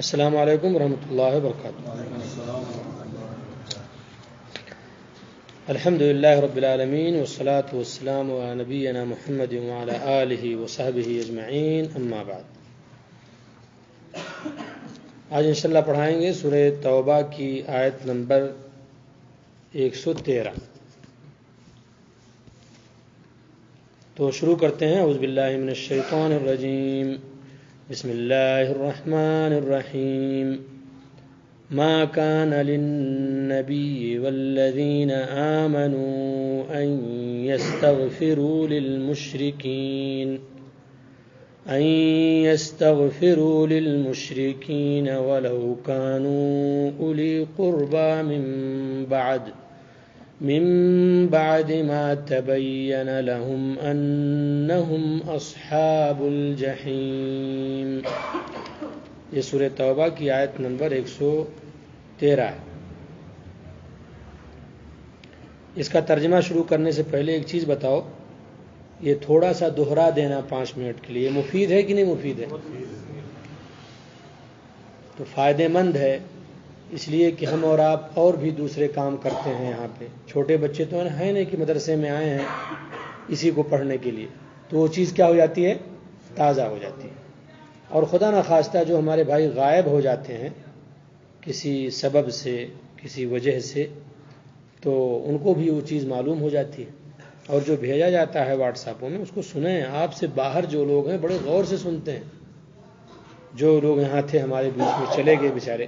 السلام علیکم ورحمۃ اللہ وبرکاتہ۔ الحمد للہ رب العالمین والصلاة والسلام علی نبینا محمد وعلی آلہ وصحبہ اجمعین، اما بعد۔ آج انشاءاللہ پڑھائیں گے سورہ توبہ کی آیت نمبر 113۔ تو شروع کرتے ہیں۔ اعوذ باللہ من الشیطان الرجیم، بسم اللہ الرحمن الرحیم۔ ما كان للنبي والذين آمنوا أن يستغفروا للمشركين ولو كانوا أولي قربى من بعد ما تبين لهم أنهم أصحاب الجحيم۔ یہ سورہ توبہ کی آیت نمبر 113 ہے۔ اس کا ترجمہ شروع کرنے سے پہلے ایک چیز بتاؤ، یہ تھوڑا سا دوہرا دینا 5 منٹ کے لیے مفید ہے کہ نہیں مفید ہے؟ تو فائدہ مند ہے، اس لیے کہ ہم اور آپ اور بھی دوسرے کام کرتے ہیں یہاں پہ۔ چھوٹے بچے تو ہیں نہیں کہ مدرسے میں آئے ہیں اسی کو پڑھنے کے لیے، تو وہ چیز کیا ہو جاتی ہے؟ تازہ ہو جاتی ہے۔ اور خدا نخواستہ جو ہمارے بھائی غائب ہو جاتے ہیں کسی سبب سے، کسی وجہ سے، تو ان کو بھی وہ چیز معلوم ہو جاتی ہے۔ اور جو بھیجا جاتا ہے واٹس ایپوں میں، اس کو سنیں۔ آپ سے باہر جو لوگ ہیں بڑے غور سے سنتے ہیں۔ جو لوگ یہاں تھے ہمارے بیچ میں چلے گئے بیچارے،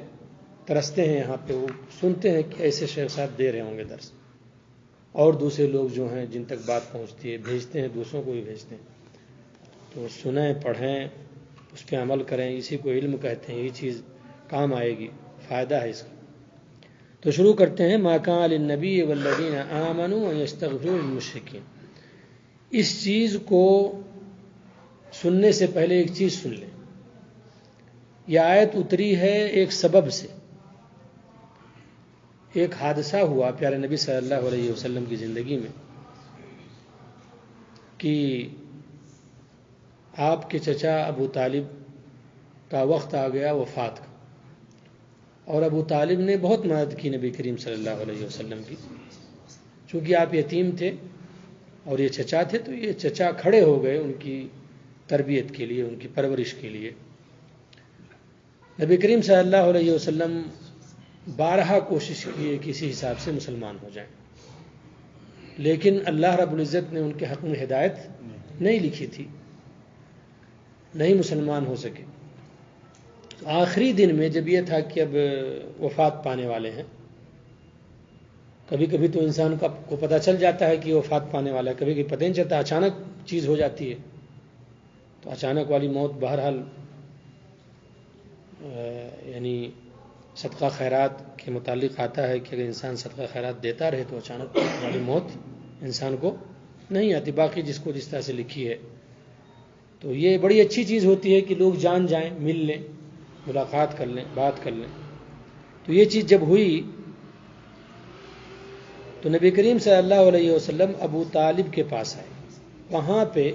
ترستے ہیں یہاں پہ، وہ سنتے ہیں کہ ایسے شیخ صاحب دے رہے ہوں گے درس۔ اور دوسرے لوگ جو ہیں جن تک بات پہنچتی ہے بھیجتے ہیں، دوسروں کو بھی بھیجتے ہیں۔ تو سنیں، پڑھیں، اس پہ عمل کریں، اسی کو علم کہتے ہیں۔ یہ چیز کام آئے گی، فائدہ ہے اس کا۔ تو شروع کرتے ہیں۔ ما کان للنبی والذین آمنوا ان یستغفروا للمشرکین۔ اس چیز کو سننے سے پہلے ایک چیز سن لیں۔ یہ آیت اتری ہے ایک سبب سے۔ ایک حادثہ ہوا پیارے نبی صلی اللہ علیہ وسلم کی زندگی میں کہ آپ کے چچا ابو طالب کا وقت آ گیا وفات کا، اور ابو طالب نے بہت مدد کی نبی کریم صلی اللہ علیہ وسلم کی۔ چونکہ آپ یتیم تھے اور یہ چچا تھے، تو یہ چچا کھڑے ہو گئے ان کی تربیت کے لیے، ان کی پرورش کے لیے۔ نبی کریم صلی اللہ علیہ وسلم بارہا کوشش کی کسی حساب سے مسلمان ہو جائیں، لیکن اللہ رب العزت نے ان کے حق میں ہدایت نہیں لکھی تھی، نہیں مسلمان ہو سکے۔ آخری دن میں جب یہ تھا کہ اب وفات پانے والے ہیں، کبھی کبھی تو انسان کو پتہ چل جاتا ہے کہ وفات پانے والا ہے، کبھی کبھی پتہ نہیں چلتا، اچانک چیز ہو جاتی ہے۔ تو اچانک والی موت بہرحال یعنی صدقہ خیرات کے متعلق آتا ہے کہ اگر انسان صدقہ خیرات دیتا رہے تو اچانک والی موت انسان کو نہیں آتی، باقی جس کو جس طرح سے لکھی ہے۔ تو یہ بڑی اچھی چیز ہوتی ہے کہ لوگ جان جائیں، مل لیں، ملاقات کر لیں، بات کر لیں۔ تو یہ چیز جب ہوئی تو نبی کریم صلی اللہ علیہ وسلم ابو طالب کے پاس آئے۔ وہاں پہ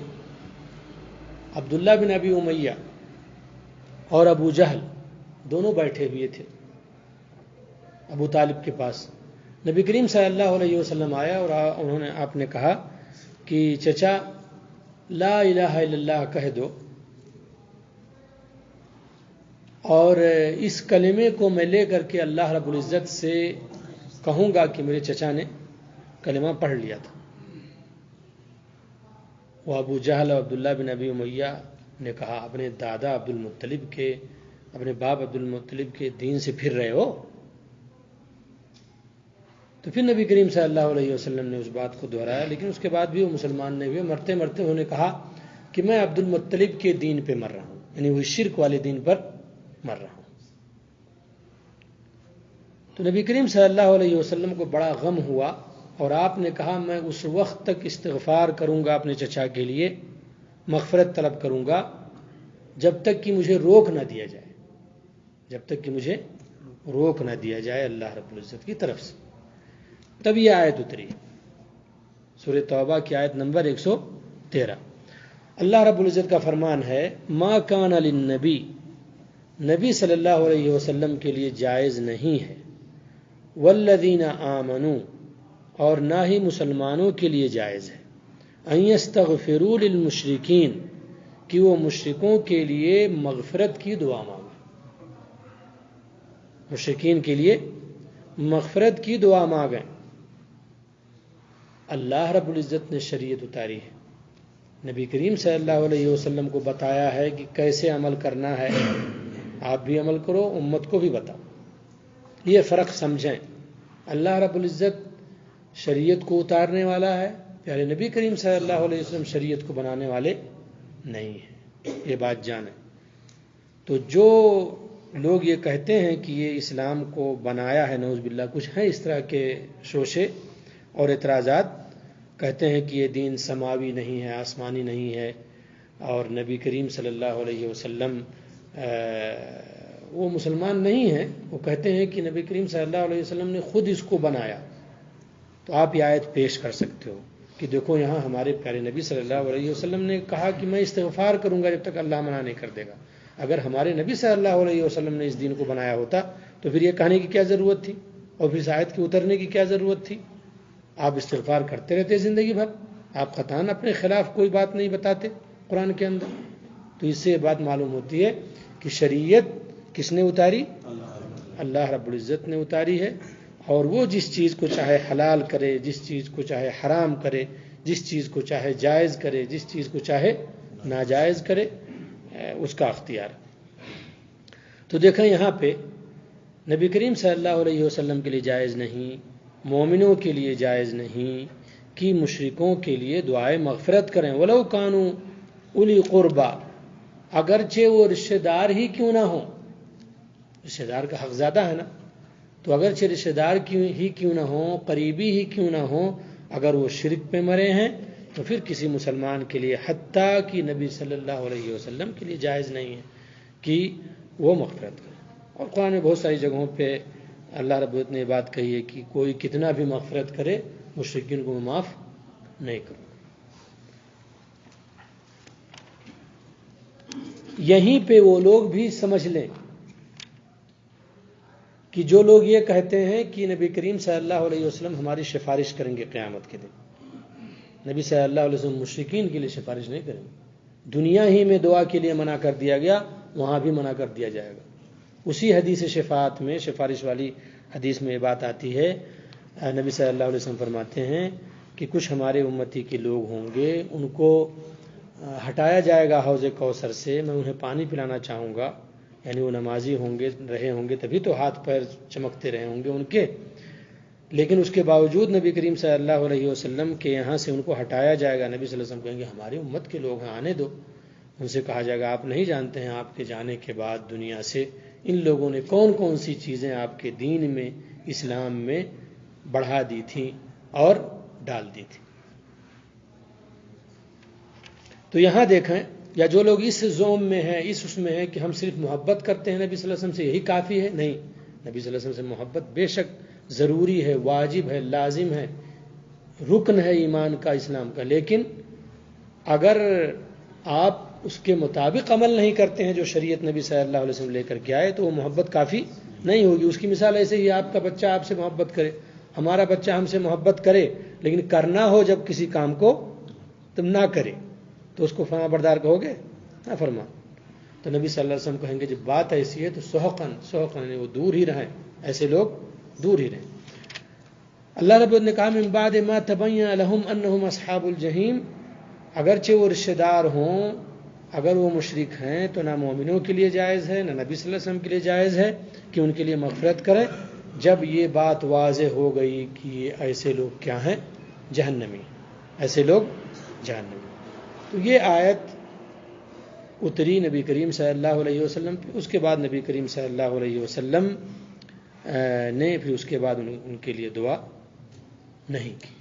عبداللہ بن ابی امیہ اور ابو جہل دونوں بیٹھے ہوئے تھے ابو طالب کے پاس۔ نبی کریم صلی اللہ علیہ وسلم آیا اور آپ نے کہا کہ چچا لا الہ الا اللہ کہہ دو، اور اس کلمے کو میں لے کر کے اللہ رب العزت سے کہوں گا کہ میرے چچا نے کلمہ پڑھ لیا تھا۔ وہ ابو جہل اور عبداللہ بن ابی امیہ نے کہا اپنے دادا عبد المطلب کے، اپنے باپ عبد المطلب کے دین سے پھر رہے ہو؟ تو پھر نبی کریم صلی اللہ علیہ وسلم نے اس بات کو دہرایا، لیکن اس کے بعد بھی وہ مسلمان نہیں ہوئے۔ مرتے مرتے انہوں نے کہا کہ میں عبد المطلب کے دین پہ مر رہا ہوں، یعنی وہ شرک والے دین پر مر رہا ہوں۔ تو نبی کریم صلی اللہ علیہ وسلم کو بڑا غم ہوا، اور آپ نے کہا میں اس وقت تک استغفار کروں گا اپنے چچا کے لیے، مغفرت طلب کروں گا جب تک کہ مجھے روک نہ دیا جائے، جب تک کہ مجھے روک نہ دیا جائے اللہ رب العزت کی طرف سے۔ تب یہ آیت اتری، سورہ توبہ کی آیت نمبر 113۔ اللہ رب العزت کا فرمان ہے ما کان للنبی، نبی صلی اللہ علیہ وسلم کے لیے جائز نہیں ہے، والذین آمنوا، اور نہ ہی مسلمانوں کے لیے جائز ہے، ان یستغفروا للمشرکین، کہ وہ مشرکوں کے لیے مغفرت کی دعا مانگیں، مشرکین کے لیے مغفرت کی دعا مانگیں۔ اللہ رب العزت نے شریعت اتاری ہے، نبی کریم صلی اللہ علیہ وسلم کو بتایا ہے کہ کیسے عمل کرنا ہے، آپ بھی عمل کرو، امت کو بھی بتاؤ۔ یہ فرق سمجھیں، اللہ رب العزت شریعت کو اتارنے والا ہے، پیارے نبی کریم صلی اللہ علیہ وسلم شریعت کو بنانے والے نہیں ہیں، یہ بات جانیں۔ تو جو لوگ یہ کہتے ہیں کہ یہ اسلام کو بنایا ہے، نعوذ باللہ، کچھ ہیں اس طرح کے شوشے اور اعتراضات، کہتے ہیں کہ یہ دین سماوی نہیں ہے، آسمانی نہیں ہے، اور نبی کریم صلی اللہ علیہ وسلم وہ مسلمان نہیں ہیں، وہ کہتے ہیں کہ نبی کریم صلی اللہ علیہ وسلم نے خود اس کو بنایا۔ تو آپ یہ آیت پیش کر سکتے ہو کہ دیکھو یہاں ہمارے پیارے نبی صلی اللہ علیہ وسلم نے کہا کہ میں استغفار کروں گا جب تک اللہ منع نہیں کر دے گا۔ اگر ہمارے نبی صلی اللہ علیہ وسلم نے اس دین کو بنایا ہوتا تو پھر یہ کہنے کی کیا ضرورت تھی، اور پھر اس آیت کی اترنے کی کیا ضرورت تھی؟ آپ استغفار کرتے رہتے زندگی بھر، آپ قطعاً اپنے خلاف کوئی بات نہیں بتاتے قرآن کے اندر۔ تو اس سے یہ بات معلوم ہوتی ہے کہ شریعت کس نے اتاری؟ اللہ رب العزت نے اتاری ہے، اور وہ جس چیز کو چاہے حلال کرے، جس چیز کو چاہے حرام کرے، جس چیز کو چاہے جائز کرے، جس چیز کو چاہے ناجائز کرے، اس کا اختیار۔ تو دیکھیں یہاں پہ نبی کریم صلی اللہ علیہ وسلم کے لیے جائز نہیں، مومنوں کے لیے جائز نہیں کہ مشرکوں کے لیے دعائے مغفرت کریں، ولو کانوا اولی قربا، اگرچہ وہ رشتہ دار ہی کیوں نہ ہوں۔ رشتہ دار کا حق زیادہ ہے نا، تو اگرچہ رشتہ دار ہی کیوں نہ ہوں، قریبی ہی کیوں نہ ہوں، اگر وہ شرک پہ مرے ہیں تو پھر کسی مسلمان کے لیے، حتیٰ کہ نبی صلی اللہ علیہ وسلم کے لیے جائز نہیں ہے کہ وہ مغفرت کرے۔ اور قرآن میں بہت ساری جگہوں پہ اللہ رب العزت نے بات کہی ہے کہ کوئی کتنا بھی مغفرت کرے، مشرکین کو میں معاف نہیں کروں۔ یہیں پہ وہ لوگ بھی سمجھ لیں کہ جو لوگ یہ کہتے ہیں کہ نبی کریم صلی اللہ علیہ وسلم ہماری سفارش کریں گے قیامت کے دن، نبی صلی اللہ علیہ وسلم مشرکین کے لیے سفارش نہیں کریں گے۔ دنیا ہی میں دعا کے لیے منع کر دیا گیا، وہاں بھی منع کر دیا جائے گا۔ اسی حدیث شفاعت میں، سفارش والی حدیث میں یہ بات آتی ہے، نبی صلی اللہ علیہ وسلم فرماتے ہیں کہ کچھ ہمارے امتی کے لوگ ہوں گے، ان کو ہٹایا جائے گا حوض کوثر سے، میں انہیں پانی پلانا چاہوں گا، یعنی وہ نمازی ہوں گے، رہے ہوں گے، تبھی تو ہاتھ پیر چمکتے رہے ہوں گے ان کے، لیکن اس کے باوجود نبی کریم صلی اللہ علیہ وسلم کے یہاں سے ان کو ہٹایا جائے گا۔ نبی صلی اللہ علیہ وسلم کہیں گے ہماری امت کے لوگ ہیں، آنے دو۔ ان سے کہا جائے گا آپ نہیں جانتے ہیں آپ کے جانے کے بعد دنیا سے ان لوگوں نے کون کون سی چیزیں آپ کے دین میں، اسلام میں بڑھا دی تھیں اور ڈال دی تھی۔ تو یہاں دیکھیں، یا جو لوگ اس زوم میں ہیں، اس میں ہیں کہ ہم صرف محبت کرتے ہیں نبی صلی اللہ علیہ وسلم سے، یہی کافی ہے، نہیں، نبی صلی اللہ علیہ وسلم سے محبت بے شک ضروری ہے، واجب ہے، لازم ہے، رکن ہے ایمان کا، اسلام کا، لیکن اگر آپ اس کے مطابق عمل نہیں کرتے ہیں جو شریعت نبی صلی اللہ علیہ وسلم لے کر کے آئے، تو وہ محبت کافی نہیں ہوگی۔ اس کی مثال ایسے ہی آپ کا بچہ آپ سے محبت کرے، ہمارا بچہ ہم سے محبت کرے، لیکن کرنا ہو جب کسی کام کو تم نہ کرے، تو اس کو فرما بردار کہو گے؟ نہ فرما۔ تو نبی صلی اللہ علیہ وسلم کہیں گے جب بات ایسی ہے تو سحقاً وہ دور ہی رہیں، ایسے لوگ دور ہی رہیں۔ اللہ رب نے کہا من بعد ما تبین لهم انہم اصحاب الجحیم، اگرچہ وہ رشتہ دار ہوں، اگر وہ مشرک ہیں تو نہ مومنوں کے لیے جائز ہے، نہ نبی صلی اللہ علیہ وسلم کے لیے جائز ہے کہ ان کے لیے مغفرت کریں، جب یہ بات واضح ہو گئی کہ یہ ایسے لوگ کیا ہیں؟ جہنمی، ایسے لوگ جہنمی۔ تو یہ آیت اتری نبی کریم صلی اللہ علیہ وسلم پہ، اس کے بعد نبی کریم صلی اللہ علیہ وسلم نے پھر اس کے بعد ان کے لیے دعا نہیں کی،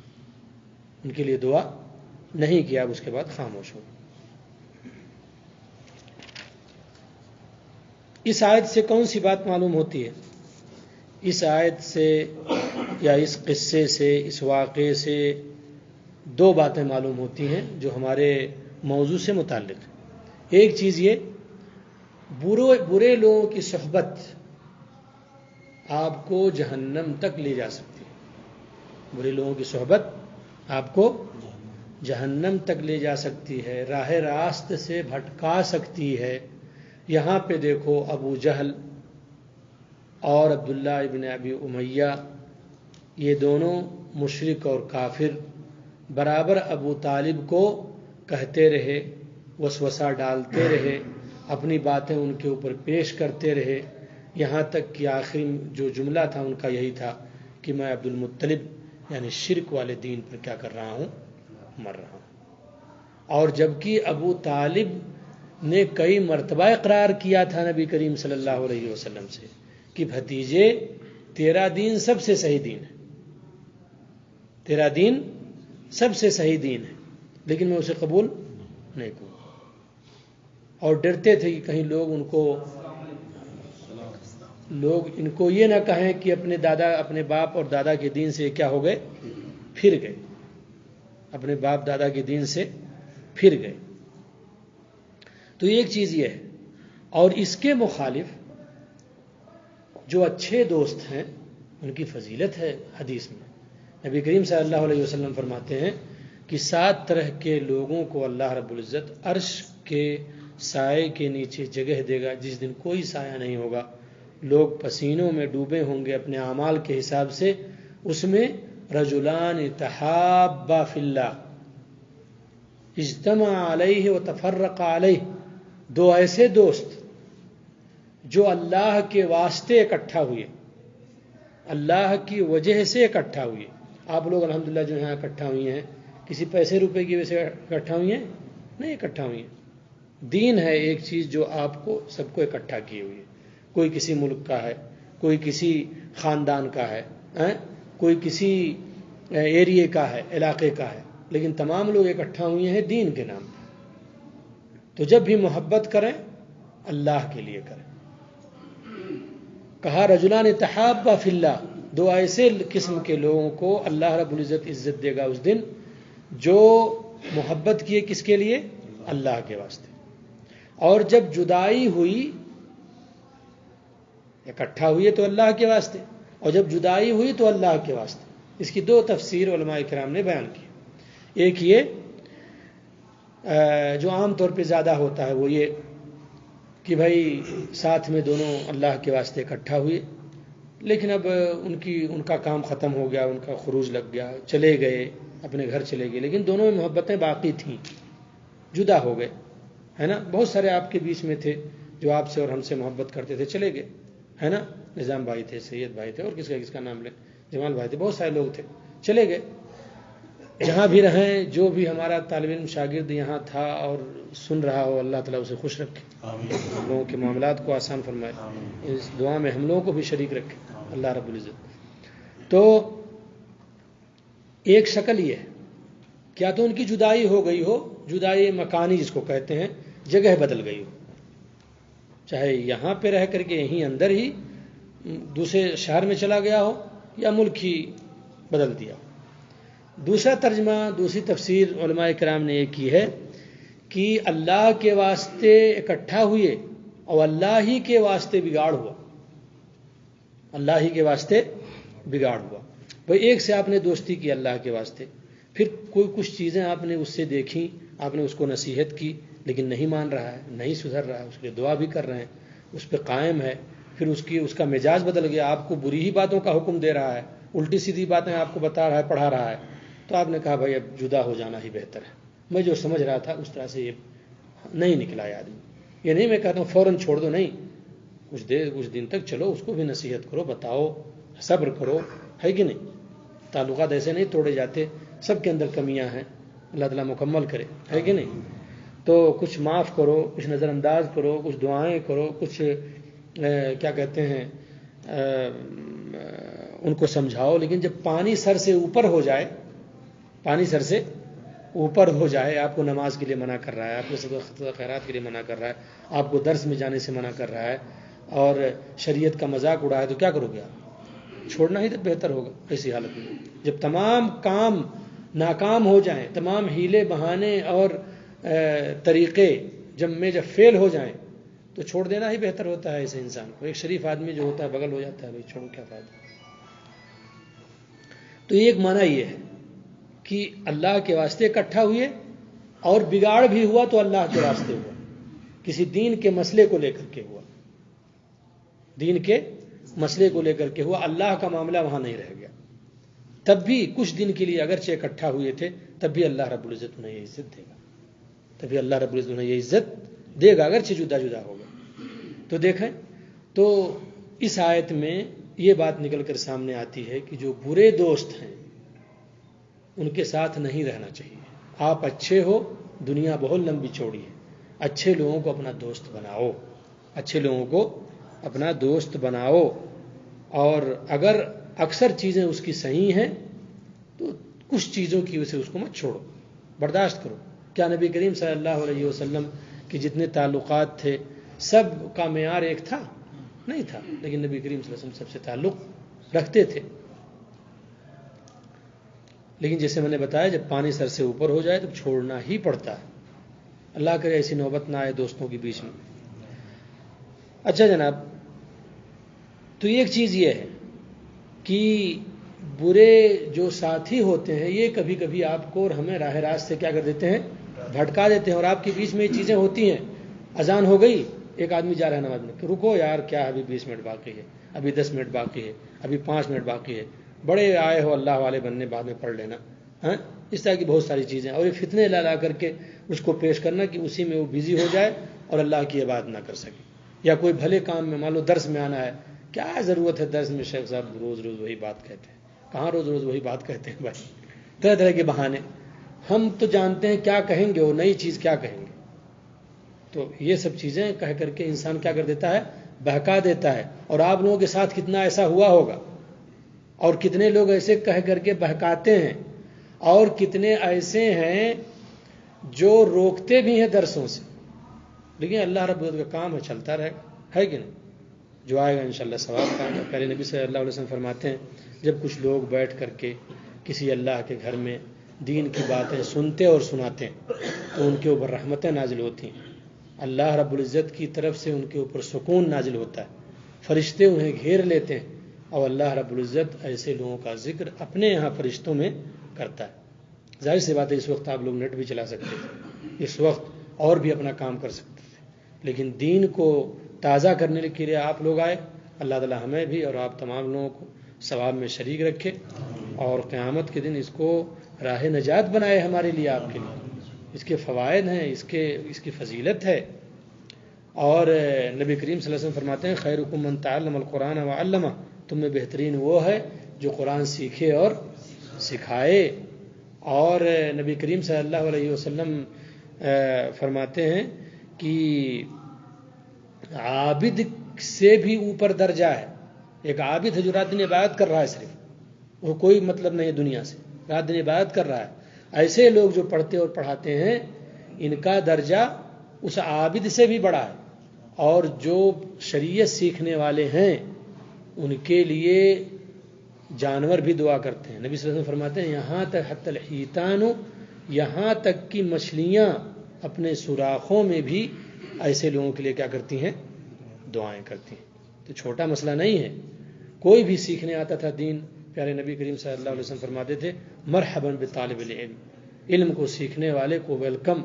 ان کے لیے دعا نہیں کی، اب اس کے بعد خاموش ہو۔ اس آیت سے کون سی بات معلوم ہوتی ہے؟ اس آیت سے یا اس قصے سے، اس واقعے سے دو باتیں معلوم ہوتی ہیں جو ہمارے موضوع سے متعلق ہیں۔ ایک چیز یہ برے لوگوں کی صحبت آپ کو جہنم تک لے جا سکتی ہے. برے لوگوں کی صحبت آپ کو جہنم تک لے جا سکتی ہے، راہ راست سے بھٹکا سکتی ہے. یہاں پہ دیکھو ابو جہل اور عبداللہ ابن ابی امیہ، یہ دونوں مشرک اور کافر برابر ابو طالب کو کہتے رہے، وسوسہ ڈالتے رہے، اپنی باتیں ان کے اوپر پیش کرتے رہے، یہاں تک کہ آخری جو جملہ تھا ان کا یہی تھا کہ میں عبد المطلب یعنی شرک والے دین پر کیا کر رہا ہوں، مر رہا ہوں. اور جبکہ ابو طالب نے کئی مرتبہ اقرار کیا تھا نبی کریم صلی اللہ علیہ وسلم سے کہ بھتیجے تیرا دین سب سے صحیح دین ہے، تیرا دین سب سے صحیح دین ہے، لیکن میں اسے قبول نہیں کروں. اور ڈرتے تھے کہ کہیں لوگ ان کو یہ نہ کہیں کہ اپنے باپ اور دادا کے دین سے کیا ہو گئے، پھر گئے، اپنے باپ دادا کے دین سے پھر گئے. تو ایک چیز یہ ہے. اور اس کے مخالف جو اچھے دوست ہیں ان کی فضیلت ہے. حدیث میں نبی کریم صلی اللہ علیہ وسلم فرماتے ہیں کہ 7 طرح کے لوگوں کو اللہ رب العزت عرش کے سائے کے نیچے جگہ دے گا جس دن کوئی سایہ نہیں ہوگا. لوگ پسینوں میں ڈوبے ہوں گے اپنے اعمال کے حساب سے. اس میں رجلان تحابا فی اللہ اجتمع علیہ وتفرق علیہ، 2 ایسے دوست جو اللہ کے واسطے اکٹھا ہوئے، اللہ کی وجہ سے اکٹھا ہوئے. آپ لوگ الحمدللہ جو یہاں اکٹھا ہوئی ہیں کسی پیسے روپے کی وجہ سے اکٹھا ہوئی ہیں؟ نہیں اکٹھا ہوئی ہیں. دین ہے ایک چیز جو آپ کو سب کو اکٹھا کی ہوئی ہے. کوئی کسی ملک کا ہے، کوئی کسی خاندان کا ہے، کوئی کسی ایریے کا ہے، علاقے کا ہے، لیکن تمام لوگ اکٹھا ہوئے ہیں دین کے نام پر. تو جب بھی محبت کریں اللہ کے لیے کریں. کہا رجلان تحابا فی اللہ، 2 ایسے قسم کے لوگوں کو اللہ رب العزت عزت دے گا اس دن جو محبت کیے کس کے لیے، اللہ کے واسطے. اور جب جدائی ہوئی، اکٹھا ہوئے تو اللہ کے واسطے، اور جب جدائی ہوئی تو اللہ کے واسطے. اس کی 2 تفسیر علماء کرام نے بیان کی. ایک یہ جو عام طور پہ زیادہ ہوتا ہے وہ یہ کہ بھائی ساتھ میں دونوں اللہ کے واسطے اکٹھا ہوئے، لیکن اب ان کا کام ختم ہو گیا، ان کا خروج لگ گیا، چلے گئے، اپنے گھر چلے گئے، لیکن دونوں میں محبتیں باقی تھیں، جدا ہو گئے، ہے نا. بہت سارے آپ کے بیچ میں تھے جو آپ سے اور ہم سے محبت کرتے تھے، چلے گئے، ہے نا. نظام بھائی تھے، سید بھائی تھے، اور کس کا نام لیں، جمال بھائی تھے، بہت سارے لوگ تھے، چلے گئے. جہاں بھی رہیں، جو بھی ہمارا طالب علم شاگرد یہاں تھا اور سن رہا ہو، اللہ تعالیٰ اسے خوش رکھے، ہم لوگوں کے معاملات کو آسان فرمائے. اس دعا میں ہم لوگوں کو بھی شریک رکھے اللہ رب العزت. تو ایک شکل یہ ہے، کیا تو ان کی جدائی ہو گئی ہو، جدائی مکانی جس کو کہتے ہیں، جگہ بدل گئی ہو، چاہے یہاں پہ رہ کر کے یہیں اندر ہی دوسرے شہر میں چلا گیا ہو یا ملک ہی بدل دیا ہو. دوسرا ترجمہ، دوسری تفسیر علماء کرام نے یہ کی ہے کہ اللہ کے واسطے اکٹھا ہوئے اور اللہ ہی کے واسطے بگاڑ ہوا، اللہ ہی کے واسطے بگاڑ ہوا. بھائی ایک سے آپ نے دوستی کی اللہ کے واسطے، پھر کوئی کچھ چیزیں آپ نے اس سے دیکھیں، آپ نے اس کو نصیحت کی لیکن نہیں مان رہا ہے، نہیں سدھر رہا ہے، اس کے دعا بھی کر رہے ہیں، اس پہ قائم ہے، پھر اس کا مزاج بدل گیا، آپ کو بری ہی باتوں کا حکم دے رہا ہے، الٹی سیدھی باتیں آپ کو بتا رہا ہے، پڑھا رہا ہے، تو آپ نے کہا بھائی اب جدا ہو جانا ہی بہتر ہے. میں جو سمجھ رہا تھا اس طرح سے یہ نہیں نکلا ہے آدمی. یہ نہیں میں کہتا ہوں فوراً چھوڑ دو، نہیں، کچھ دن تک چلو، اس کو بھی نصیحت کرو، بتاؤ، صبر کرو، ہے کہ نہیں. تعلقات ایسے نہیں توڑے جاتے، سب کے اندر کمیاں ہیں، اللہ تعالیٰ مکمل کرے، ہے کہ نہیں. تو کچھ معاف کرو، کچھ نظر انداز کرو، کچھ دعائیں کرو، کچھ کیا کہتے ہیں ان کو سمجھاؤ. لیکن جب پانی سر سے اوپر ہو جائے، پانی سر سے اوپر ہو جائے، آپ کو نماز کے لیے منع کر رہا ہے، آپ کو صدقہ خیرات کے لیے منع کر رہا ہے، آپ کو درس میں جانے سے منع کر رہا ہے، اور شریعت کا مذاق اڑا ہے، تو کیا کرو گے آپ؟ چھوڑنا ہی تو بہتر ہوگا ایسی حالت میں. جب تمام کام ناکام ہو جائیں، تمام ہیلے بہانے اور طریقے جب فیل ہو جائیں، تو چھوڑ دینا ہی بہتر ہوتا ہے ایسے انسان کو. ایک شریف آدمی جو ہوتا ہے بغل ہو جاتا ہے, بھائی چھوڑو کیا فائدہ. تو ایک معنی یہ ہے کہ اللہ کے واسطے اکٹھا ہوئے, اور بگاڑ بھی ہوا تو اللہ کے واسطے ہوا, کسی دین کے مسئلے کو لے کر کے ہوا, دین کے مسئلے کو لے کر کے ہوا, اللہ کا معاملہ وہاں نہیں رہ گیا. تب بھی کچھ دن کے لیے اگرچہ اکٹھا ہوئے تھے, تب بھی اللہ رب العزت انہیں یہ عزت دے گا, تبھی اللہ رب العزت انہیں یہ عزت دے گا, اگرچہ جدا جدا ہوگا. تو دیکھیں, تو اس آیت میں یہ بات نکل کر سامنے آتی ہے کہ جو برے دوست ہیں ان کے ساتھ نہیں رہنا چاہیے. آپ اچھے ہو, دنیا بہت لمبی چوڑی ہے, اچھے لوگوں کو اپنا دوست بناؤ, اچھے لوگوں کو اپنا دوست بناؤ, اور اگر اکثر چیزیں اس کی صحیح ہیں تو کچھ چیزوں کی وجہ سے اس کو مت چھوڑو, برداشت کرو. کیا نبی کریم صلی اللہ علیہ وسلم کے جتنے تعلقات تھے سب کا معیار ایک تھا؟ نہیں تھا, لیکن نبی کریم صلی اللہ علیہ وسلم سب سے تعلق رکھتے تھے. لیکن جیسے میں نے بتایا, جب پانی سر سے اوپر ہو جائے تو چھوڑنا ہی پڑتا ہے. اللہ کرے ایسی نوبت نہ آئے دوستوں کے بیچ میں. اچھا جناب, تو ایک چیز یہ ہے کہ برے جو ساتھی ہوتے ہیں یہ کبھی کبھی آپ کو اور ہمیں راہ راست سے کیا کر دیتے ہیں, بھٹکا دیتے ہیں. اور آپ کے بیچ میں یہ چیزیں ہوتی ہیں, اذان ہو گئی, ایک آدمی جا رہا ہے نماز میں, کہ رکو یار کیا ابھی 20 منٹ باقی ہے, ابھی 10 منٹ باقی ہے, ابھی 5 منٹ باقی ہے, بڑے آئے ہو اللہ والے بننے, بعد میں پڑھ لینا. ہاں, اس طرح کی بہت ساری چیزیں, اور یہ فتنے لا کر کے اس کو پیش کرنا کہ اسی میں وہ بزی ہو جائے اور اللہ کی عبادت نہ کر سکے. یا کوئی بھلے کام میں, مان لو درس میں آنا ہے, کیا ضرورت ہے درس میں, شیخ صاحب روز روز وہی بات کہتے ہیں. کہاں روز روز وہی بات کہتے ہیں بھائی, طرح طرح کے بہانے. ہم تو جانتے ہیں کیا کہیں گے, وہ نئی چیز کیا کہیں گے. تو یہ سب چیزیں کہہ کر کے انسان کیا کر دیتا ہے, بہکا دیتا ہے. اور آپ لوگوں کے ساتھ کتنا ایسا ہوا ہوگا, اور کتنے لوگ ایسے کہہ کر کے بہکاتے ہیں, اور کتنے ایسے ہیں جو روکتے بھی ہیں درسوں سے, لیکن اللہ رب العزت کا کام ہے, چلتا رہے گا, ہے کہ نہیں. جو آئے گا انشاءاللہ ثواب پائے گا. پہلے نبی صلی اللہ علیہ وسلم فرماتے ہیں, جب کچھ لوگ بیٹھ کر کے کسی اللہ کے گھر میں دین کی باتیں سنتے اور سناتے ہیں تو ان کے اوپر رحمتیں نازل ہوتی ہیں, اللہ رب العزت کی طرف سے ان کے اوپر سکون نازل ہوتا ہے, فرشتے انہیں گھیر لیتے ہیں, اور اللہ رب العزت ایسے لوگوں کا ذکر اپنے یہاں فرشتوں میں کرتا ہے. ظاہر سی بات ہے اس وقت آپ لوگ نیٹ بھی چلا سکتے تھے, اس وقت اور بھی اپنا کام کر سکتے تھے, لیکن دین کو تازہ کرنے کے لیے آپ لوگ آئے. اللہ تعالیٰ ہمیں بھی اور آپ تمام لوگوں کو ثواب میں شریک رکھے, اور قیامت کے دن اس کو راہ نجات بنائے ہمارے لیے, آپ کے لیے. اس کے فوائد ہیں, اس کی فضیلت ہے. اور نبی کریم صلی اللہ علیہ وسلم فرماتے ہیں, خیرکم من تعلم القرآن وعلمہ, تم میں بہترین وہ ہے جو قرآن سیکھے اور سکھائے. اور نبی کریم صلی اللہ علیہ وسلم فرماتے ہیں کہ عابد سے بھی اوپر درجہ ہے. ایک عابد ہے جو رات دن عبادت کر رہا ہے, صرف وہ کوئی مطلب نہیں ہے دنیا سے, رات دن عبادت کر رہا ہے. ایسے لوگ جو پڑھتے اور پڑھاتے ہیں ان کا درجہ اس عابد سے بھی بڑا ہے. اور جو شریعت سیکھنے والے ہیں ان کے لیے جانور بھی دعا کرتے ہیں. نبی صلی اللہ علیہ وسلم فرماتے ہیں, یہاں تک حتی الحیتان, یہاں تک کہ مچھلیاں اپنے سوراخوں میں بھی ایسے لوگوں کے لیے کیا کرتی ہیں, دعائیں کرتی ہیں. تو چھوٹا مسئلہ نہیں ہے. کوئی بھی سیکھنے آتا تھا دین, پیارے نبی کریم صلی اللہ علیہ وسلم فرماتے تھے, مرحبا بطالب العلم, علم کو سیکھنے والے کو ویلکم,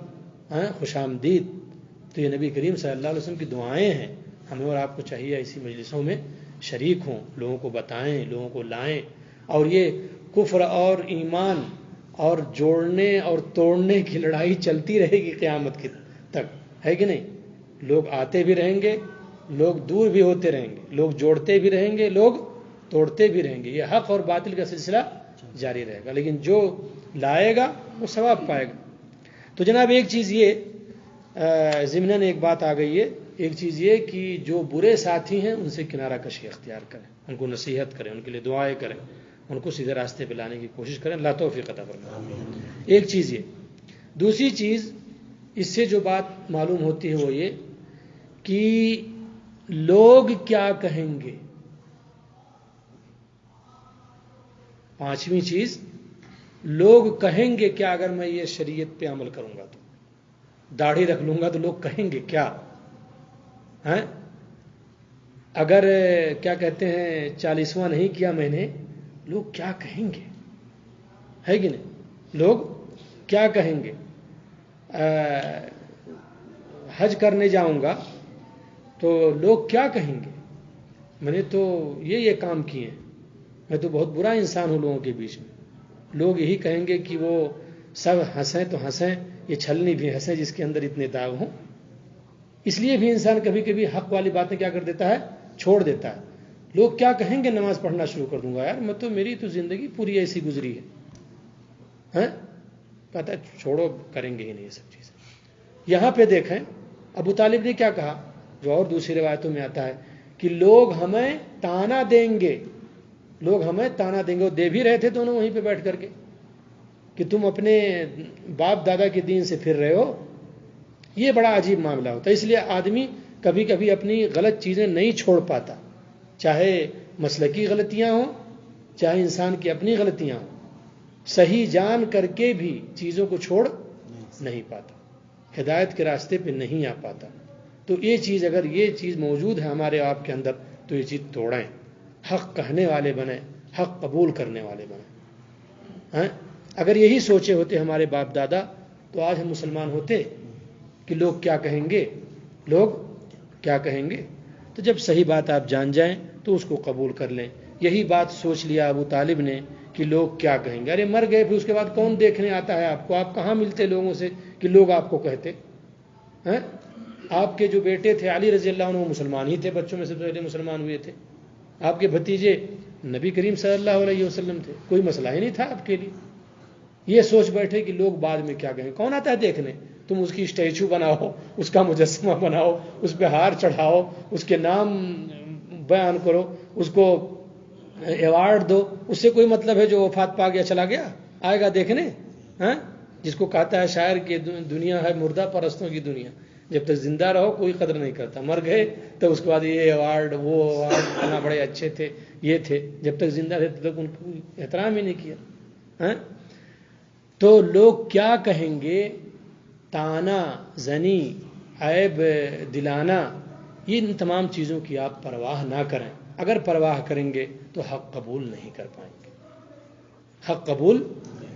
خوش آمدید. تو یہ نبی کریم صلی اللہ علیہ وسلم کی دعائیں ہیں. ہمیں اور آپ کو چاہیے اسی مجلسوں میں شریک ہوں, لوگوں کو بتائیں, لوگوں کو لائیں. اور یہ کفر اور ایمان اور جوڑنے اور توڑنے کی لڑائی چلتی رہے گی قیامت کی تک, ہے کہ نہیں. لوگ آتے بھی رہیں گے, لوگ دور بھی ہوتے رہیں گے, لوگ جوڑتے بھی رہیں گے, لوگ توڑتے بھی رہیں گے. یہ حق اور باطل کا سلسلہ جاری رہے گا, لیکن جو لائے گا وہ ثواب پائے گا. تو جناب ایک چیز یہ ضمناً ایک بات آ گئی ہے, ایک چیز یہ کہ جو برے ساتھی ہیں ان سے کنارہ کشی اختیار کریں, ان کو نصیحت کریں, ان کے لیے دعائیں کریں, ان کو سیدھے راستے پہ لانے کی کوشش کریں. اللہ توفیق عطا فرمائے. ایک چیز یہ. دوسری چیز اس سے جو بات معلوم ہوتی ہے وہ یہ کہ لوگ کیا کہیں گے. پانچویں چیز, لوگ کہیں گے کیا اگر میں یہ شریعت پہ عمل کروں گا تو, داڑھی رکھ لوں گا تو لوگ کہیں گے کیا. ہیں؟ اگر کیا کہتے ہیں 40واں نہیں کیا میں نے، لوگ کیا کہیں گے؟ ہے کہ نہیں؟ لوگ کیا کہیں گے؟ حج کرنے جاؤں گا تو لوگ کیا کہیں گے؟ میں نے تو یہ کام کیے ہیں، میں تو بہت برا انسان ہوں لوگوں کے بیچ میں. لوگ یہی کہیں گے کہ وہ سب ہنسیں تو ہنسیں، یہ چھلنی بھی ہنسیں جس کے اندر اتنے داغ ہوں. اس لیے بھی انسان کبھی کبھی حق والی باتیں کیا کر دیتا ہے؟ چھوڑ دیتا ہے. لوگ کیا کہیں گے نماز پڑھنا شروع کر دوں گا. یار میں تو میری تو زندگی پوری ایسی گزری ہے، پتہ چھوڑو، کریں گے ہی نہیں یہ سب چیزیں. یہاں پہ دیکھیں ابو طالب نے کیا کہا، جو اور دوسری روایتوں میں آتا ہے کہ لوگ ہمیں تانا دیں گے، لوگ ہمیں تانا دیں گے. وہ دے بھی رہے تھے دونوں وہیں پہ بیٹھ کر کے کہ تم اپنے باپ دادا کے دین سے پھر رہے ہو. یہ بڑا عجیب معاملہ ہوتا ہے. اس لیے آدمی کبھی کبھی اپنی غلط چیزیں نہیں چھوڑ پاتا، چاہے مسلکی غلطیاں ہوں، چاہے انسان کی اپنی غلطیاں ہوں. صحیح جان کر کے بھی چیزوں کو چھوڑ نہیں پاتا، ہدایت کے راستے پہ نہیں آ پاتا. تو یہ چیز، اگر یہ چیز موجود ہے ہمارے آپ کے اندر تو یہ چیز توڑیں، حق کہنے والے بنیں، حق قبول کرنے والے بنیں. اگر یہی سوچے ہوتے ہمارے باپ دادا تو آج ہم مسلمان ہوتے کہ لوگ کیا کہیں گے، لوگ کیا کہیں گے. تو جب صحیح بات آپ جان جائیں تو اس کو قبول کر لیں. یہی بات سوچ لیا ابو طالب نے کہ لوگ کیا کہیں گے. ارے مر گئے پھر اس کے بعد کون دیکھنے آتا ہے آپ کو؟ آپ کہاں ملتے لوگوں سے کہ لوگ آپ کو کہتے ہیں؟ آپ کے جو بیٹے تھے علی رضی اللہ عنہ وہ مسلمان ہی تھے، بچوں میں سے پہلے مسلمان ہوئے تھے. آپ کے بھتیجے نبی کریم صلی اللہ علیہ وسلم تھے، کوئی مسئلہ ہی نہیں تھا آپ کے لیے. یہ سوچ بیٹھے کہ لوگ بعد میں کیا کہیں. کون آتا ہے دیکھنے؟ تم اس کی اسٹیچو بناؤ، اس کا مجسمہ بناؤ، اس پہ ہار چڑھاؤ، اس کے نام بیان کرو، اس کو ایوارڈ دو. اس سے کوئی مطلب ہے جو وفات پا گیا چلا گیا آئے گا دیکھنے؟ جس کو کہتا ہے شاعر کی دنیا ہے مردہ پرستوں کی دنیا. جب تک زندہ رہو کوئی قدر نہیں کرتا، مر گئے تو اس کے بعد یہ ایوارڈ وہ ایوارڈ، اتنا بڑے اچھے تھے یہ تھے. جب تک زندہ تھے تب تک ان کو احترام ہی نہیں کیا. تو لوگ کیا کہیں گے، تانا زنی، عیب دلانا، ان تمام چیزوں کی آپ پرواہ نہ کریں. اگر پرواہ کریں گے تو حق قبول نہیں کر پائیں گے، حق قبول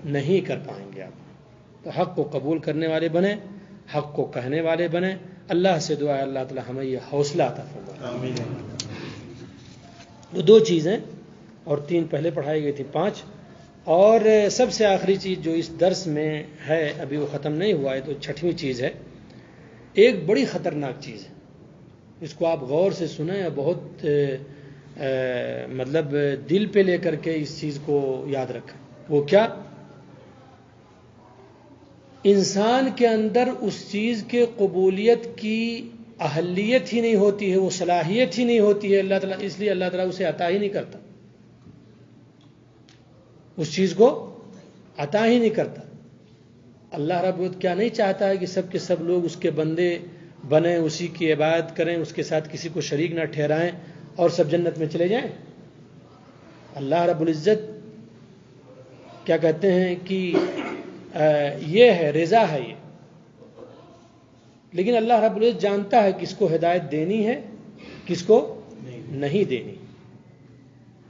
نہیں کر پائیں گے آپ. تو حق کو قبول کرنے والے بنیں، حق کو کہنے والے بنیں. اللہ سے دعا ہے اللہ تعالی ہمیں یہ حوصلہ عطا فرمائے. تو 2 چیزیں اور 3 پہلے پڑھائی گئی تھی، 5. اور سب سے آخری چیز جو اس درس میں ہے، ابھی وہ ختم نہیں ہوا ہے، تو 6ویں چیز ہے. ایک بڑی خطرناک چیز ہے، اس کو آپ غور سے سنیں، بہت مطلب دل پہ لے کر کے اس چیز کو یاد رکھیں. وہ کیا؟ انسان کے اندر اس چیز کے قبولیت کی اہلیت ہی نہیں ہوتی ہے، وہ صلاحیت ہی نہیں ہوتی ہے. اللہ تعالیٰ اس لیے اللہ تعالیٰ اسے عطا ہی نہیں کرتا، اس چیز کو عطا ہی نہیں کرتا. اللہ رب العزت کیا نہیں چاہتا ہے کہ سب کے سب لوگ اس کے بندے بنیں، اسی کی عبادت کریں، اس کے ساتھ کسی کو شریک نہ ٹھہرائیں اور سب جنت میں چلے جائیں؟ اللہ رب العزت کیا کہتے ہیں کہ یہ ہے، رضا ہے یہ. لیکن اللہ رب العزت جانتا ہے کس کو ہدایت دینی ہے، کس کو نہیں دینی.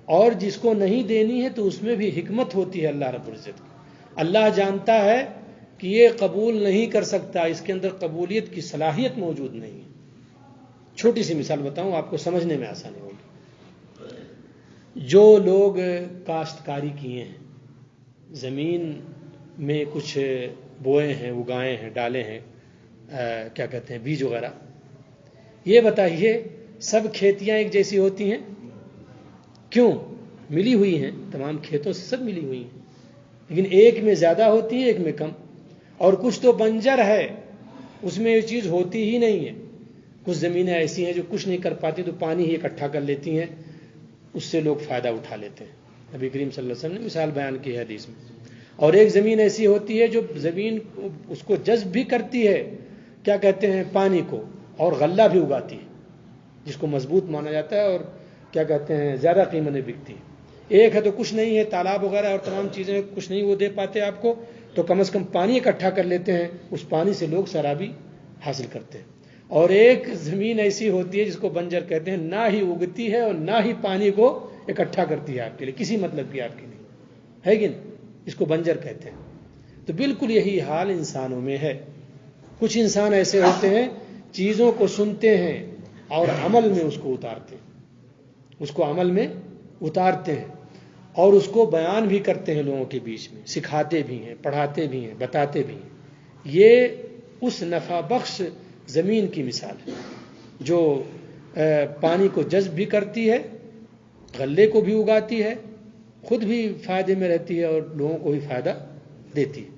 اور جس کو نہیں دینی ہے تو اس میں بھی حکمت ہوتی ہے اللہ رب العزت کی. اللہ جانتا ہے کہ یہ قبول نہیں کر سکتا، اس کے اندر قبولیت کی صلاحیت موجود نہیں ہے. چھوٹی سی مثال بتاؤں آپ کو سمجھنے میں آسانی ہوگی. جو لوگ کاشتکاری کیے ہیں، زمین میں کچھ بوئے ہیں، اگائے ہیں، ڈالے ہیں، کیا کہتے ہیں، بیج وغیرہ، یہ بتائیے سب کھیتیاں ایک جیسی ہوتی ہیں؟ کیوں؟ ملی ہوئی ہیں، تمام کھیتوں سے سب ملی ہوئی ہیں، لیکن ایک میں زیادہ ہوتی ہے، ایک میں کم. اور کچھ تو بنجر ہے، اس میں یہ چیز ہوتی ہی نہیں ہے. کچھ زمینیں ایسی ہیں جو کچھ نہیں کر پاتی، تو پانی ہی اکٹھا کر لیتی ہیں، اس سے لوگ فائدہ اٹھا لیتے ہیں. نبی کریم صلی اللہ علیہ وسلم نے مثال بیان کی ہے حدیث میں. اور ایک زمین ایسی ہوتی ہے جو زمین اس کو جذب بھی کرتی ہے، کیا کہتے ہیں، پانی کو، اور غلہ بھی اگاتی ہے، جس کو مضبوط مانا جاتا ہے اور کیا کہتے ہیں زیادہ قیمت میں بکتی ہے. ایک ہے تو کچھ نہیں ہے، تالاب وغیرہ اور تمام چیزیں کچھ نہیں وہ دے پاتے آپ کو، تو کم از کم پانی اکٹھا کر لیتے ہیں، اس پانی سے لوگ سرابی حاصل کرتے ہیں. اور ایک زمین ایسی ہوتی ہے جس کو بنجر کہتے ہیں، نہ ہی اگتی ہے اور نہ ہی پانی کو اکٹھا کرتی ہے آپ کے لیے، کسی مطلب کی آپ کے لیے، ہے کہ نہیں؟ اس کو بنجر کہتے ہیں۔ تو بالکل یہی حال انسانوں میں ہے۔ کچھ انسان ایسے ہوتے ہیں چیزوں کو سنتے ہیں اور عمل میں اس کو اتارتے ہیں، اس کو عمل میں اتارتے ہیں اور اس کو بیان بھی کرتے ہیں لوگوں کے بیچ میں، سکھاتے بھی ہیں، پڑھاتے بھی ہیں، بتاتے بھی ہیں۔ یہ اس نفع بخش زمین کی مثال ہے جو پانی کو جذب بھی کرتی ہے، غلے کو بھی اگاتی ہے، خود بھی فائدے میں رہتی ہے اور لوگوں کو بھی فائدہ دیتی ہے۔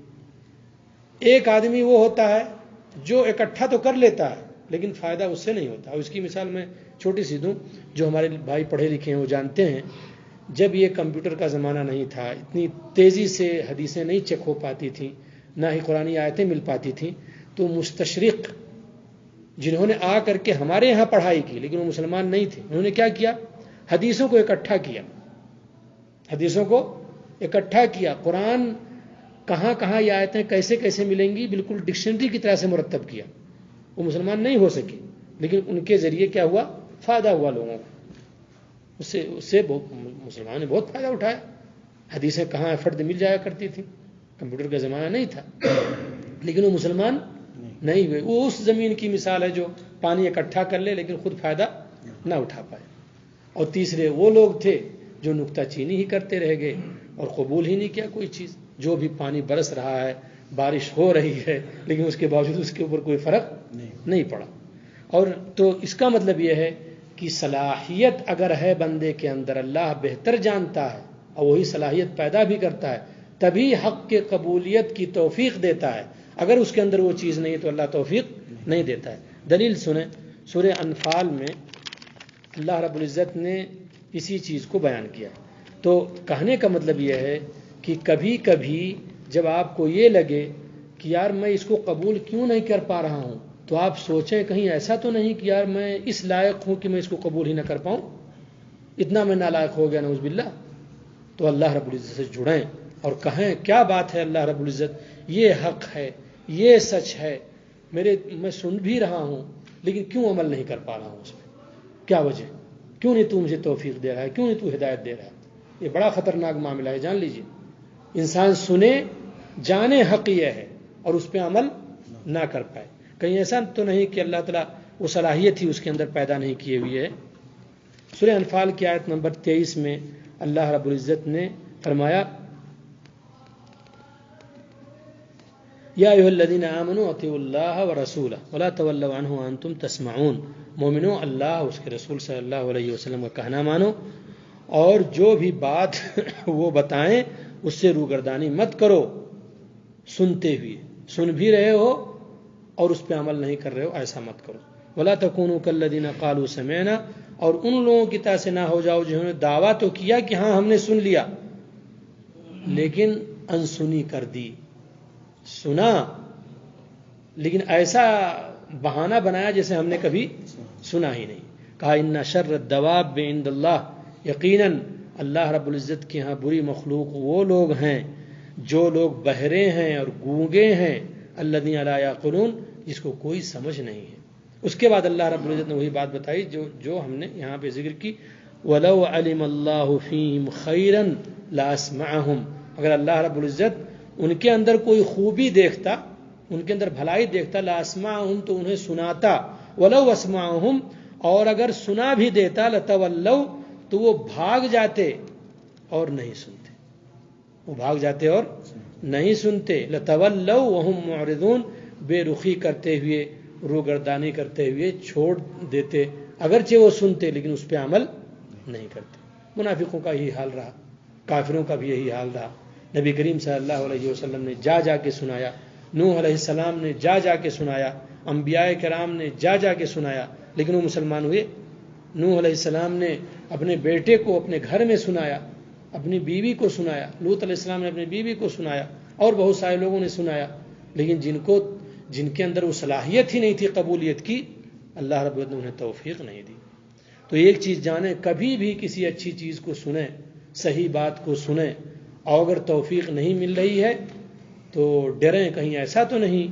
ایک آدمی وہ ہوتا ہے جو اکٹھا تو کر لیتا ہے لیکن فائدہ اس سے نہیں ہوتا۔ اور اس کی مثال میں چھوٹی سی دوں، جو ہمارے بھائی پڑھے لکھے ہیں وہ جانتے ہیں، جب یہ کمپیوٹر کا زمانہ نہیں تھا، اتنی تیزی سے حدیثیں نہیں چیک ہو پاتی تھیں، نہ ہی قرآنی آیتیں مل پاتی تھیں، تو مستشرق جنہوں نے آ کر کے ہمارے یہاں پڑھائی کی لیکن وہ مسلمان نہیں تھے، انہوں نے کیا کیا؟ حدیثوں کو اکٹھا کیا، حدیثوں کو اکٹھا کیا، قرآن کہاں کہاں یہ آیتیں کیسے کیسے ملیں گی بالکل ڈکشنری کی طرح سے مرتب کیا۔ وہ مسلمان نہیں ہو سکے لیکن ان کے ذریعے کیا ہوا؟ فائدہ ہوا لوگوں کو، اس سے مسلمانوں نے بہت فائدہ اٹھایا۔ حدیثیں کہاں فرد مل جایا کرتی تھیں، کمپیوٹر کا زمانہ نہیں تھا، لیکن وہ مسلمان نہیں ہوئے۔ وہ اس زمین کی مثال ہے جو پانی اکٹھا کر لے لیکن خود فائدہ نہ اٹھا پائے۔ اور تیسرے وہ لوگ تھے جو نکتہ چینی ہی کرتے رہ گئے اور قبول ہی نہیں کیا کوئی چیز۔ جو بھی پانی برس رہا ہے، بارش ہو رہی ہے، لیکن اس کے باوجود اس کے اوپر کوئی فرق نہیں پڑا۔ اور تو اس کا مطلب یہ ہے کہ صلاحیت اگر ہے بندے کے اندر، اللہ بہتر جانتا ہے اور وہی صلاحیت پیدا بھی کرتا ہے، تبھی حق کے قبولیت کی توفیق دیتا ہے۔ اگر اس کے اندر وہ چیز نہیں تو اللہ توفیق نہیں دیتا ہے۔ دلیل سنیں، سورہ انفال میں اللہ رب العزت نے اسی چیز کو بیان کیا۔ تو کہنے کا مطلب یہ ہے کہ کبھی کبھی جب آپ کو یہ لگے کہ یار میں اس کو قبول کیوں نہیں کر پا رہا ہوں، تو آپ سوچیں کہیں ایسا تو نہیں کہ یار میں اس لائق ہوں کہ میں اس کو قبول ہی نہ کر پاؤں، اتنا میں نالائق ہو گیا نعوذ باللہ۔ تو اللہ رب العزت سے جڑیں اور کہیں کیا بات ہے اللہ رب العزت، یہ حق ہے، یہ سچ ہے، میں سن بھی رہا ہوں لیکن کیوں عمل نہیں کر پا رہا ہوں اس پہ، کیا وجہ، کیوں نہیں تو مجھے توفیق دے رہا ہے، کیوں نہیں تو ہدایت دے رہا ہے۔ یہ بڑا خطرناک معاملہ ہے، جان لیجیے۔ انسان سنے، جانے حق یہ ہے اور اس پہ عمل نہ کر پائے۔ کہیں ایسا تو نہیں کہ اللہ تعالیٰ وہ صلاحیت ہی اس کے اندر پیدا نہیں کیے ہوئی ہے۔ سورہ انفال کی آیت نمبر 23 میں اللہ رب العزت نے فرمایا، یا ایھا الذین آمنوا اطیعوا اللہ ورسولہ ولا تولوا عنہ وانتم تسمعون۔ مومنو، اللہ اس کے رسول صلی اللہ علیہ وسلم کا کہنا مانو اور جو بھی بات وہ بتائیں اس سے روگردانی مت کرو، سنتے ہوئے، سن بھی رہے ہو اور اس پہ عمل نہیں کر رہے ہو، ایسا مت کرو۔ ولا تکونوا کالذین قالوا سمعنا، اور ان لوگوں کی طرح سے نہ ہو جاؤ جنہوں نے دعویٰ تو کیا کہ ہاں ہم نے سن لیا لیکن انسنی کر دی، سنا لیکن ایسا بہانہ بنایا جیسے ہم نے کبھی سنا ہی نہیں۔ کہا ان شر الدواب عند اللہ، یقیناً اللہ رب العزت کے ہاں بری مخلوق وہ لوگ ہیں جو لوگ بہرے ہیں اور گونگے ہیں، الذین لا یعقلون، جس کو کوئی سمجھ نہیں ہے۔ اس کے بعد اللہ رب العزت نے وہی بات بتائی جو ہم نے یہاں پہ ذکر کی، وَلَوْ عَلِمَ اللَّهُ فِيهِمْ خَيْرًا لَأَسْمَعَهُمْ، اگر اللہ رب العزت ان کے اندر کوئی خوبی دیکھتا، ان کے اندر بھلائی دیکھتا، لَأَسْمَعَهُمْ، تو انہیں سناتا، وَلَوْ أَسْمَعَهُمْ، اور اگر سنا بھی دیتا، لَتَوَلَّوْا، تو وہ بھاگ جاتے اور نہیں سنتے، وہ بھاگ جاتے اور نہیں سنتے، لَتَوَلَّوْا وَهُمْ مُعْرِضُونَ، بے رخی کرتے ہوئے، روگردانی کرتے ہوئے چھوڑ دیتے، اگرچہ وہ سنتے لیکن اس پہ عمل نہیں کرتے۔ منافقوں کا یہی حال رہا، کافروں کا بھی یہی حال رہا۔ نبی کریم صلی اللہ علیہ وسلم نے جا جا کے سنایا، نوح علیہ السلام نے جا جا کے سنایا، انبیاء کرام نے جا جا کے سنایا، لیکن وہ مسلمان ہوئے؟ نوح علیہ السلام نے اپنے بیٹے کو اپنے گھر میں سنایا، اپنی بیوی کو سنایا، لوط علیہ السلام نے اپنی بیوی کو سنایا، اور بہت سارے لوگوں نے سنایا، لیکن جن کے اندر وہ صلاحیت ہی نہیں تھی قبولیت کی، اللہ رب العزت نے انہیں توفیق نہیں دی۔ تو ایک چیز جانیں، کبھی بھی کسی اچھی چیز کو سنیں، صحیح بات کو سنیں، اور اگر توفیق نہیں مل رہی ہے تو ڈریں کہیں ایسا تو نہیں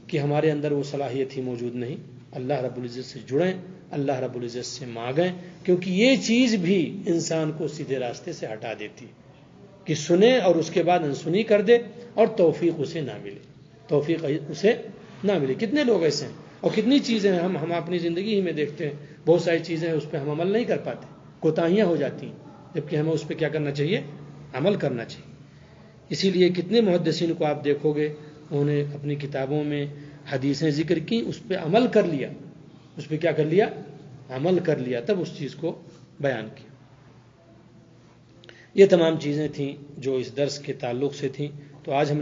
کہ ہمارے اندر وہ صلاحیت ہی موجود نہیں اللہ رب العزت سے جڑیں، اللہ رب العزت سے مانگیں، کیونکہ یہ چیز بھی انسان کو سیدھے راستے سے ہٹا دیتی ہے کہ سنے اور اس کے بعد انسنی کر دے اور توفیق اسے نہ ملے، توفیق اسے نہ ملے۔ کتنے لوگ ایسے ہیں اور کتنی چیزیں ہیں ہم اپنی زندگی ہی میں دیکھتے ہیں، بہت ساری چیزیں اس پہ ہم عمل نہیں کر پاتے، کوتاہیاں ہو جاتی ہیں، جبکہ ہمیں اس پہ کیا کرنا چاہیے؟ عمل کرنا چاہیے۔ اسی لیے کتنے محدثین کو آپ دیکھو گے انہوں نے اپنی کتابوں میں حدیثیں ذکر کی، اس پہ عمل کر لیا، اس پہ کیا کر لیا؟ عمل کر لیا، تب اس چیز کو بیان کیا۔ یہ تمام چیزیں تھیں جو اس درس کے تعلق سے تھیں۔ تو آج ہم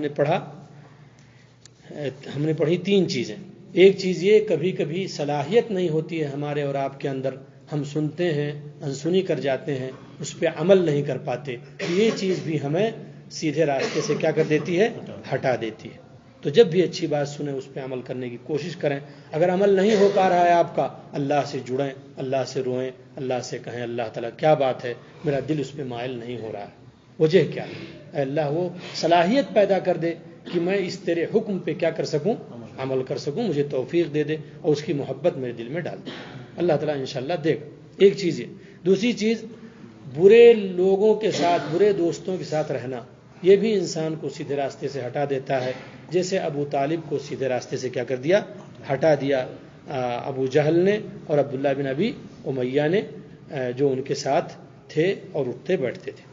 نے پڑھی 3 چیزیں۔ ایک چیز یہ، کبھی کبھی صلاحیت نہیں ہوتی ہے ہمارے اور آپ کے اندر، ہم سنتے ہیں، انسنی کر جاتے ہیں، اس پہ عمل نہیں کر پاتے، یہ چیز بھی ہمیں سیدھے راستے سے کیا کر دیتی ہے؟ ہٹا دیتی ہے۔ تو جب بھی اچھی بات سنیں اس پہ عمل کرنے کی کوشش کریں۔ اگر عمل نہیں ہو پا رہا ہے آپ کا، اللہ سے جڑیں، اللہ سے روئیں، اللہ سے کہیں اللہ تعالیٰ کیا بات ہے، میرا دل اس پہ مائل نہیں ہو رہا ہے، وجہ کیا ہے؟ اے اللہ وہ صلاحیت پیدا کر دے کہ میں اس تیرے حکم پہ کیا کر سکوں؟ عمل کر سکوں، مجھے توفیق دے دے اور اس کی محبت میرے دل میں ڈال دے۔ اللہ تعالیٰ انشاءاللہ دے گا۔ ایک چیز یہ۔ دوسری چیز، برے لوگوں کے ساتھ، برے دوستوں کے ساتھ رہنا، یہ بھی انسان کو سیدھے راستے سے ہٹا دیتا ہے۔ جیسے ابو طالب کو سیدھے راستے سے کیا کر دیا؟ ہٹا دیا ابو جہل نے اور عبداللہ بن ابی امیہ نے، جو ان کے ساتھ تھے اور اٹھتے بیٹھتے تھے۔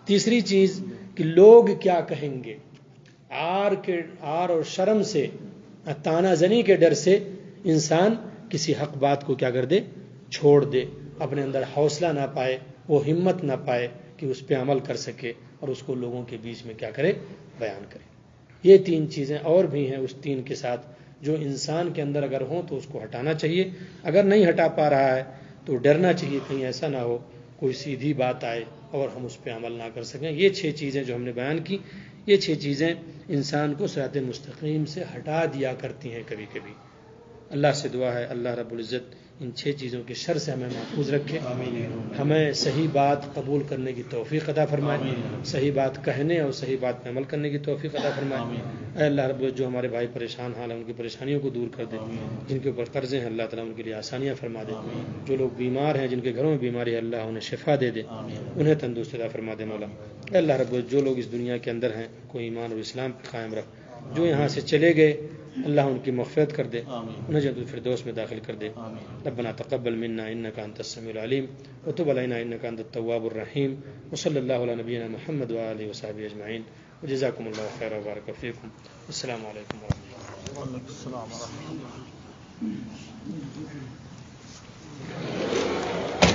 تیسری چیز کہ لوگ کیا کہیں گے، آر اور شرم سے، طعنہ زنی کے ڈر سے انسان کسی حق بات کو کیا کر دے؟ چھوڑ دے، اپنے اندر حوصلہ نہ پائے، وہ ہمت نہ پائے کہ اس پہ عمل کر سکے اور اس کو لوگوں کے بیچ میں کیا کرے؟ بیان کرے۔ یہ 3 چیزیں اور بھی ہیں اس 3 کے ساتھ، جو انسان کے اندر اگر ہوں تو اس کو ہٹانا چاہیے۔ اگر نہیں ہٹا پا رہا ہے تو ڈرنا چاہیے کہیں ایسا نہ ہو کوئی سیدھی بات آئے اور ہم اس پہ عمل نہ کر سکیں۔ یہ 6 چیزیں جو ہم نے بیان کی، یہ 6 چیزیں انسان کو صراط مستقیم سے ہٹا دیا کرتی ہیں کبھی کبھی۔ اللہ سے دعا ہے اللہ رب العزت ان 6 چیزوں کے شر سے ہمیں محفوظ رکھے، ہمیں صحیح بات قبول کرنے کی توفیق عطا فرمائے، صحیح بات کہنے اور صحیح بات پہ عمل کرنے کی توفیق عطا فرمائے۔ اے اللہ رب العزت، جو ہمارے بھائی پریشان حال ہیں ان کی پریشانیوں کو دور کر دے، جن کے اوپر قرضے ہیں اللہ تعالیٰ ان کے لیے آسانیاں فرما دے، جو لوگ بیمار ہیں، جن کے گھروں میں بیماری ہے اللہ انہیں شفا دے دے، انہیں تندرست عطا فرما دے مولا۔ اے اللہ رب العزت، جو لوگ اس دنیا کے اندر ہیں کوئی ایمان اور اسلام پہ قائم رکھ، جو یہاں سے چلے گئے اللہ ان کی مغفرت کر دے، انہیں جنت الفردوس میں داخل کر دے۔ ربنا تقبل منا انك انت السميع العليم وتب علينا انك انت التواب الرحيم وصلى الله على نبينا محمد وآله وصحبه اجمعين وجزاكم الله خيرا وبارك فيكم والسلام عليكم ورحمة الله السلام ورحمۃ اللہ۔